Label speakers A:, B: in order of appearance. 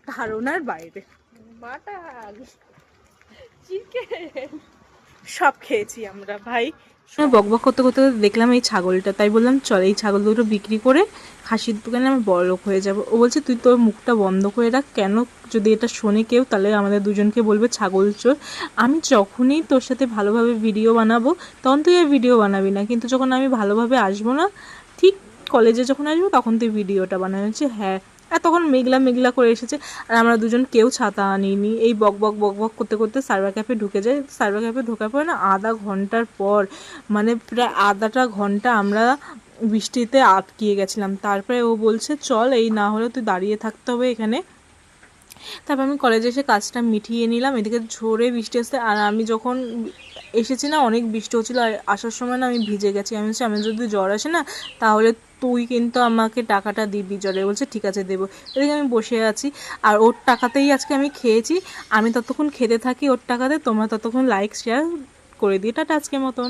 A: ধারণার বাইরে।
B: Mutton, chicken
A: সব খেয়েছি আমরা ভাই। বকবক করতে করতে দেখলাম এই ছাগলটা, তাই বললাম চল এই ছাগল দুটো বিক্রি করে খাসির দোকানে আমি বড়লোক হয়ে যাব। ও বলছে তুই তোর মুখটা বন্ধ করে রাখ, কেন যদি এটা শোনে কেউ তাহলে আমাদের দুজনকে বলবে ছাগল চোর। আমি যখনই তোর সাথে ভালোভাবে ভিডিও বানাবো তখন তুই আর ভিডিও বানাবি না, কিন্তু যখন আমি ভালোভাবে আসবো না, ঠিক কলেজে যখন আসবো তখন তুই ভিডিওটা বানাবি। হচ্ছে হ্যাঁ। আর তখন মেঘলা মেঘলা করে এসেছে, আর আমরা দুজন কেউ ছাতা আনিনি। এই বক বক বক বক করতে করতে সার্ভার ক্যাফে ঢুকে যাই। সার্ভার ক্যাফে ঢোকার পরে না আধা ঘন্টার পর, মানে প্রায় আধাটা ঘন্টা আমরা বৃষ্টিতে আটকিয়ে গেছিলাম। তারপরে ও বলছে চল, এই না হলে তুই দাঁড়িয়ে থাকতে হবে এখানে। তারপর আমি কলেজে এসে কাজটা মিটিয়ে নিলাম। এদিকে ঝোরে বৃষ্টি আসতে, আর আমি যখন এসেছি না অনেক বৃষ্টি হচ্ছিলো, আর আসার সময় না আমি ভিজে গেছি। আমি বলছি আমি যদি জ্বর আসে না তাহলে তুই কিন্তু আমাকে টাকাটা দিবি জ্বরে। বলছে ঠিক আছে দেবো। এদিকে আমি বসে আছি, আর ওর টাকাতেই আজকে আমি খেয়েছি। আমি ততক্ষণ খেতে থাকি ওর টাকাতে, তোমরা ততক্ষণ লাইক শেয়ার করে দিই। টাটা আজকের মতন।